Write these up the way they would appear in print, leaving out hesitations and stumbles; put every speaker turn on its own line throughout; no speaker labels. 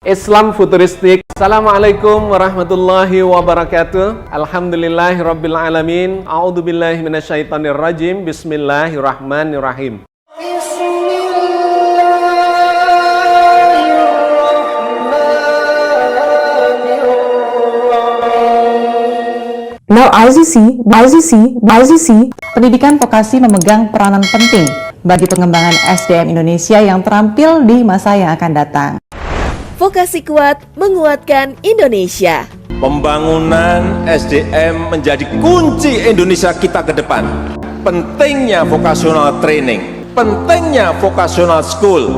Islam futuristik. Assalamualaikum warahmatullahi wabarakatuh. Alhamdulillahirabbil alamin. A'udzubillahi minasyaitonirrajim. Bismillahirrahmanirrahim.
Now IZC, pendidikan vokasi memegang peranan penting bagi pengembangan SDM Indonesia yang terampil di masa yang akan datang.
Vokasi kuat menguatkan Indonesia.
Pembangunan SDM menjadi kunci Indonesia kita ke depan. Pentingnya vocational training, pentingnya vocational school.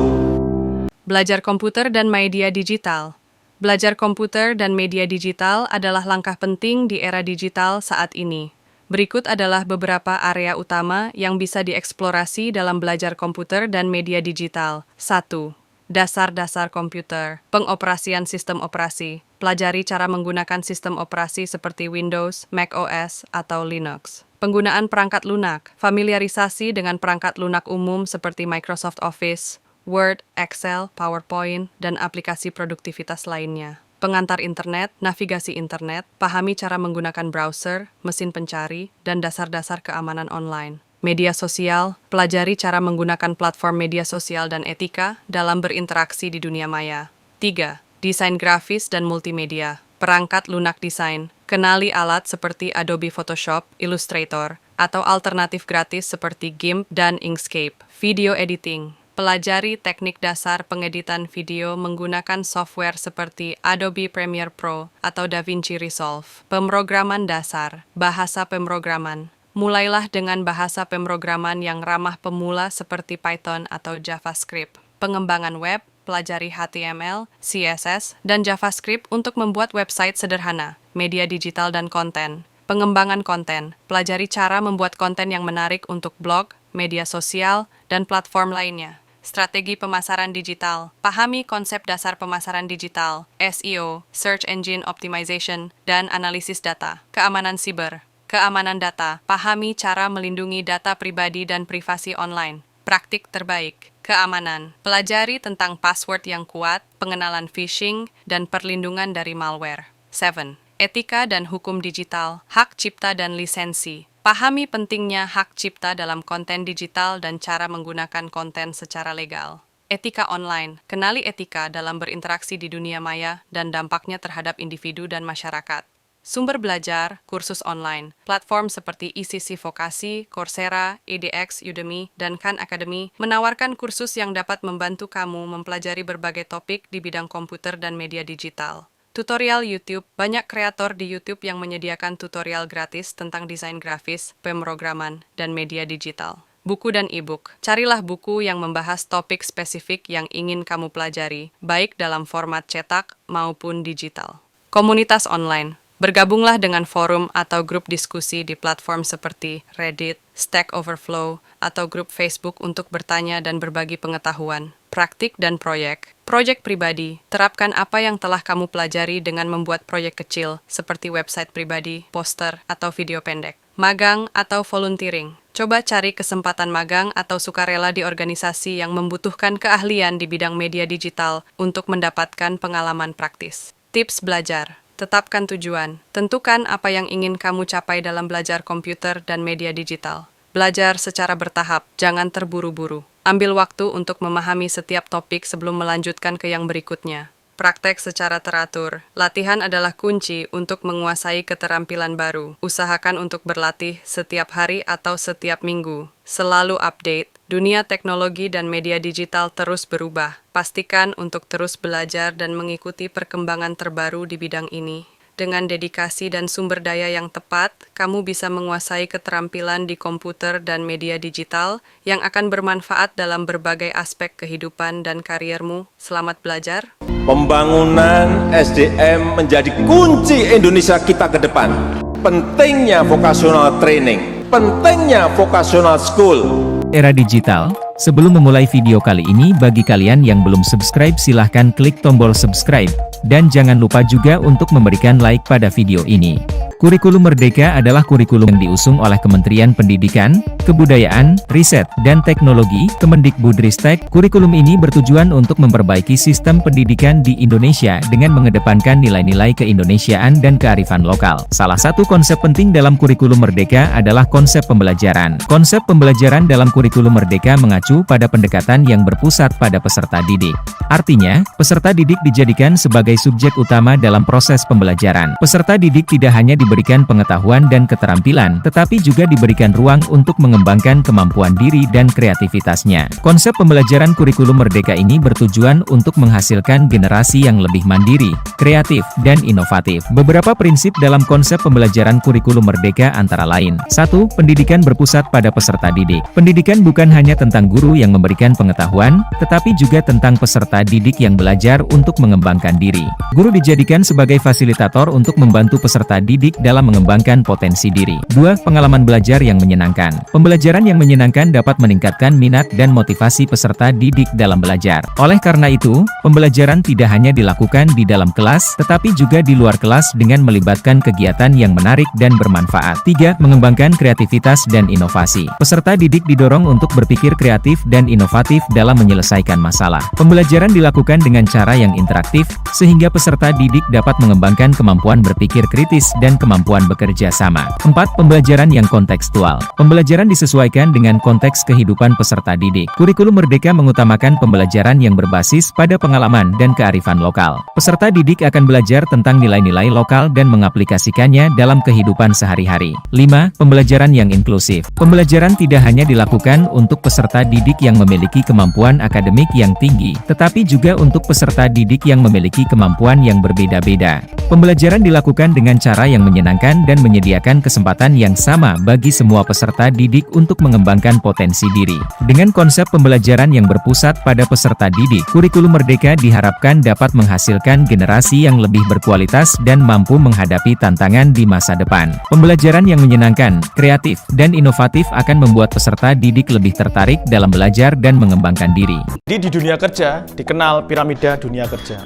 Belajar komputer dan media digital. Belajar komputer dan media digital adalah langkah penting di era digital saat ini. Berikut adalah beberapa area utama yang bisa dieksplorasi dalam belajar komputer dan media digital. 1. Dasar-dasar komputer, pengoperasian sistem operasi. Pelajari cara menggunakan sistem operasi seperti Windows, Mac OS, atau Linux. Penggunaan perangkat lunak, familiarisasi dengan perangkat lunak umum seperti Microsoft Office, Word, Excel, PowerPoint, dan aplikasi produktivitas lainnya. Pengantar internet, navigasi internet, pahami cara menggunakan browser, mesin pencari, dan dasar-dasar keamanan online. Media sosial, pelajari cara menggunakan platform media sosial dan etika dalam berinteraksi di dunia maya. 3. Desain grafis dan multimedia. Perangkat lunak desain. Kenali alat seperti Adobe Photoshop, Illustrator, atau alternatif gratis seperti GIMP dan Inkscape. Video editing. Pelajari teknik dasar pengeditan video menggunakan software seperti Adobe Premiere Pro atau DaVinci Resolve. Pemrograman dasar. Bahasa pemrograman. Mulailah dengan bahasa pemrograman yang ramah pemula seperti Python atau JavaScript. Pengembangan web, pelajari HTML, CSS, dan JavaScript untuk membuat website sederhana, media digital dan konten. Pengembangan konten, pelajari cara membuat konten yang menarik untuk blog, media sosial, dan platform lainnya. Strategi pemasaran digital, pahami konsep dasar pemasaran digital, SEO, Search Engine Optimization, dan analisis data. Keamanan siber. Keamanan data, pahami cara melindungi data pribadi dan privasi online. Praktik terbaik, keamanan, pelajari tentang password yang kuat, pengenalan phishing, dan perlindungan dari malware. 7. Etika dan hukum digital, hak cipta dan lisensi. Pahami pentingnya hak cipta dalam konten digital dan cara menggunakan konten secara legal. Etika online, kenali etika dalam berinteraksi di dunia maya dan dampaknya terhadap individu dan masyarakat. Sumber belajar, kursus online, platform seperti ICC Vokasi, Coursera, edX, Udemy, dan Khan Academy menawarkan kursus yang dapat membantu kamu mempelajari berbagai topik di bidang komputer dan media digital. Tutorial YouTube, banyak kreator di YouTube yang menyediakan tutorial gratis tentang desain grafis, pemrograman, dan media digital. Buku dan e-book, carilah buku yang membahas topik spesifik yang ingin kamu pelajari, baik dalam format cetak maupun digital. Komunitas online. Bergabunglah dengan forum atau grup diskusi di platform seperti Reddit, Stack Overflow, atau grup Facebook untuk bertanya dan berbagi pengetahuan. Praktik dan proyek. Proyek pribadi. Terapkan apa yang telah kamu pelajari dengan membuat proyek kecil seperti website pribadi, poster, atau video pendek. Magang atau volunteering. Coba cari kesempatan magang atau sukarela di organisasi yang membutuhkan keahlian di bidang media digital untuk mendapatkan pengalaman praktis. Tips belajar. Tetapkan tujuan. Tentukan apa yang ingin kamu capai dalam belajar komputer dan media digital. Belajar secara bertahap, jangan terburu-buru. Ambil waktu untuk memahami setiap topik sebelum melanjutkan ke yang berikutnya. Praktek secara teratur. Latihan adalah kunci untuk menguasai keterampilan baru. Usahakan untuk berlatih setiap hari atau setiap minggu. Selalu update. Dunia teknologi dan media digital terus berubah. Pastikan untuk terus belajar dan mengikuti perkembangan terbaru di bidang ini. Dengan dedikasi dan sumber daya yang tepat, kamu bisa menguasai keterampilan di komputer dan media digital yang akan bermanfaat dalam berbagai aspek kehidupan dan kariermu. Selamat belajar.
Pembangunan SDM menjadi kunci Indonesia kita ke depan. Pentingnya vocational training, pentingnya vocational school.
Era digital. Sebelum memulai video kali ini, bagi kalian yang belum subscribe silahkan klik tombol subscribe. Dan jangan lupa juga untuk memberikan like pada video ini. Kurikulum Merdeka adalah kurikulum yang diusung oleh Kementerian Pendidikan, Kebudayaan, Riset, dan Teknologi, Kemendikbudristek. Kurikulum ini bertujuan untuk memperbaiki sistem pendidikan di Indonesia dengan mengedepankan nilai-nilai keindonesiaan dan kearifan lokal. Salah satu konsep penting dalam kurikulum Merdeka adalah konsep pembelajaran. Konsep pembelajaran dalam kurikulum Merdeka mengacu pada pendekatan yang berpusat pada peserta didik. Artinya, peserta didik dijadikan sebagai subjek utama dalam proses pembelajaran. Peserta didik tidak hanya diberikan pengetahuan dan keterampilan, tetapi juga diberikan ruang untuk mengembangkan kemampuan diri dan kreativitasnya. Konsep pembelajaran kurikulum Merdeka ini bertujuan untuk menghasilkan generasi yang lebih mandiri, kreatif, dan inovatif. Beberapa prinsip dalam konsep pembelajaran kurikulum Merdeka antara lain. 1. Pendidikan berpusat pada peserta didik. Pendidikan bukan hanya tentang guru yang memberikan pengetahuan, tetapi juga tentang peserta didik yang belajar untuk mengembangkan diri. Guru dijadikan sebagai fasilitator untuk membantu peserta didik dalam mengembangkan potensi diri. 2. Pengalaman belajar yang menyenangkan. Pembelajaran yang menyenangkan dapat meningkatkan minat dan motivasi peserta didik dalam belajar. Oleh karena itu, pembelajaran tidak hanya dilakukan di dalam kelas, tetapi juga di luar kelas dengan melibatkan kegiatan yang menarik dan bermanfaat. 3. Mengembangkan kreativitas dan inovasi. Peserta didik didorong untuk berpikir kreatif dan inovatif dalam menyelesaikan masalah. Pembelajaran dilakukan dengan cara yang interaktif, sehingga peserta didik dapat mengembangkan kemampuan berpikir kritis dan kemampuan bekerja sama. 4. Pembelajaran yang kontekstual. Pembelajaran disesuaikan dengan konteks kehidupan peserta didik. Kurikulum Merdeka mengutamakan pembelajaran yang berbasis pada pengalaman dan kearifan lokal. Peserta didik akan belajar tentang nilai-nilai lokal dan mengaplikasikannya dalam kehidupan sehari-hari. 5. Pembelajaran yang inklusif. Pembelajaran tidak hanya dilakukan untuk peserta didik yang memiliki kemampuan akademik yang tinggi, tetapi juga untuk peserta didik yang memiliki kemampuan yang berbeda-beda. Pembelajaran dilakukan dengan cara yang menyenangkan dan menyediakan kesempatan yang sama bagi semua peserta didik untuk mengembangkan potensi diri. Dengan konsep pembelajaran yang berpusat pada peserta didik, kurikulum Merdeka diharapkan dapat menghasilkan generasi yang lebih berkualitas dan mampu menghadapi tantangan di masa depan. Pembelajaran yang menyenangkan, kreatif, dan inovatif akan membuat peserta didik lebih tertarik dalam belajar dan mengembangkan diri.
Di dunia kerja dikenal piramida dunia kerja.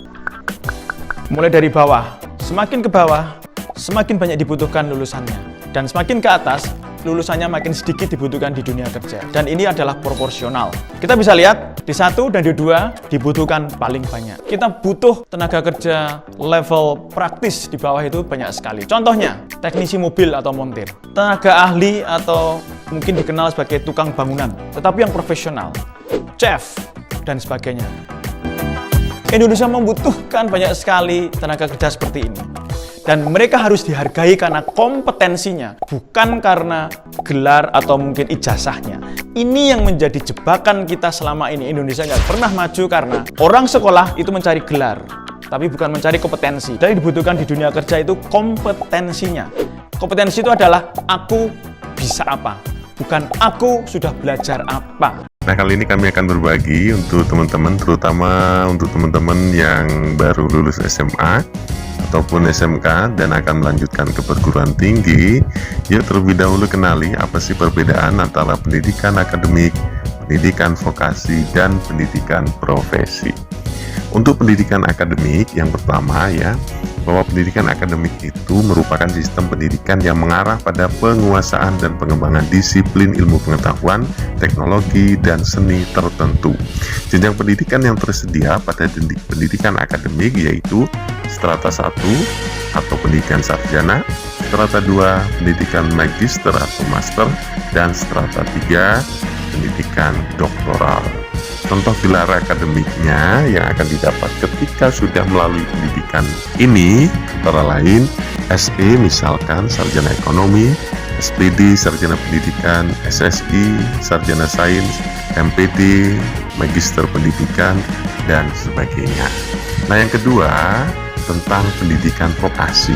Mulai dari bawah, semakin ke bawah, semakin banyak dibutuhkan lulusannya. Dan semakin ke atas, lulusannya makin sedikit dibutuhkan di dunia kerja. Dan ini adalah proporsional. Kita bisa lihat, di 1 dan di 2 dibutuhkan paling banyak. Kita butuh tenaga kerja level praktis di bawah itu banyak sekali. Contohnya, teknisi mobil atau montir. Tenaga ahli atau mungkin dikenal sebagai tukang bangunan, tetapi yang profesional. Chef, dan sebagainya. Indonesia membutuhkan banyak sekali tenaga kerja seperti ini. Dan mereka harus dihargai karena kompetensinya, bukan karena gelar atau mungkin ijazahnya. Ini yang menjadi jebakan kita selama ini. Indonesia nggak pernah maju karena orang sekolah itu mencari gelar, tapi bukan mencari kompetensi. Dan yang dibutuhkan di dunia kerja itu kompetensinya. Kompetensi itu adalah aku bisa apa, bukan aku sudah belajar apa.
Nah, kali ini kami akan berbagi untuk teman-teman, terutama untuk teman-teman yang baru lulus SMA ataupun SMK dan akan melanjutkan ke perguruan tinggi. Yuk terlebih dahulu kenali apa sih perbedaan antara pendidikan akademik, pendidikan vokasi, dan pendidikan profesi. Untuk pendidikan akademik, yang pertama ya, bahwa pendidikan akademik itu merupakan sistem pendidikan yang mengarah pada penguasaan dan pengembangan disiplin ilmu pengetahuan, teknologi, dan seni tertentu. Jenjang pendidikan yang tersedia pada pendidikan akademik yaitu strata 1 atau pendidikan sarjana, strata 2 pendidikan magister atau master, dan strata 3 pendidikan doktoral. Contoh gelar akademiknya yang akan didapat ketika sudah melalui pendidikan ini antara lain SE misalkan sarjana ekonomi, SPD sarjana pendidikan, SSI sarjana sains, MPD magister pendidikan, dan sebagainya. Nah, yang kedua tentang pendidikan vokasi.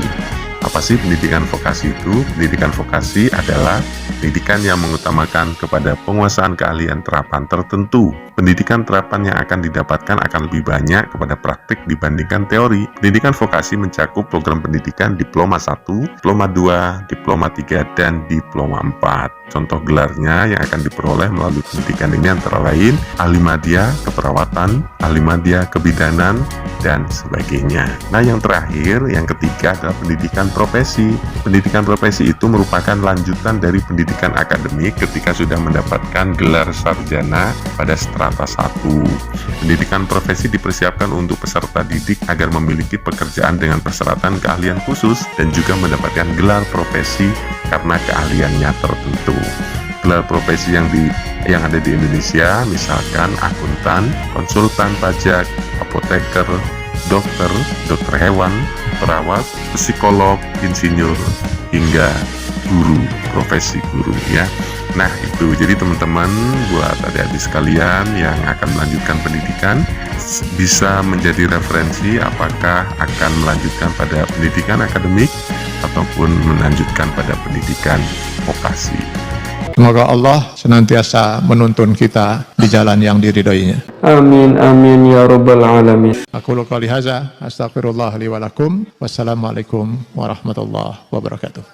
Apa sih pendidikan vokasi itu? Pendidikan vokasi adalah pendidikan yang mengutamakan kepada penguasaan keahlian terapan tertentu. pendidikan terapan yang akan didapatkan akan lebih banyak kepada praktik dibandingkan teori. Pendidikan vokasi mencakup program pendidikan Diploma 1, Diploma 2, Diploma 3, dan Diploma 4. Contoh gelarnya yang akan diperoleh melalui pendidikan ini antara lain ahli madya keperawatan, ahli madya kebidanan, dan sebagainya. Nah, yang terakhir, yang ketiga adalah pendidikan profesi. Pendidikan profesi itu merupakan lanjutan dari pendidikan akademik ketika sudah mendapatkan gelar sarjana pada strata 1. Pendidikan profesi dipersiapkan untuk peserta didik agar memiliki pekerjaan dengan persyaratan keahlian khusus dan juga mendapatkan gelar profesi karena keahliannya tertentu. Gelar profesi yang ada di Indonesia misalkan akuntan, konsultan pajak, apoteker, dokter hewan, perawat, psikolog, insinyur, hingga guru, profesi guru ya. Nah itu, jadi teman-teman buat adik-adik sekalian yang akan melanjutkan pendidikan bisa menjadi referensi apakah akan melanjutkan pada pendidikan akademik ataupun melanjutkan pada pendidikan vokasi.
Semoga Allah senantiasa menuntun kita di jalan yang diridhoinya.
Amin amin ya rabbal alamin.
Aku qouli hadza astaghfirullah li wa lakum. Wassalamualaikum warahmatullahi wabarakatuh.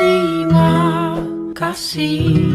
Terima kasih.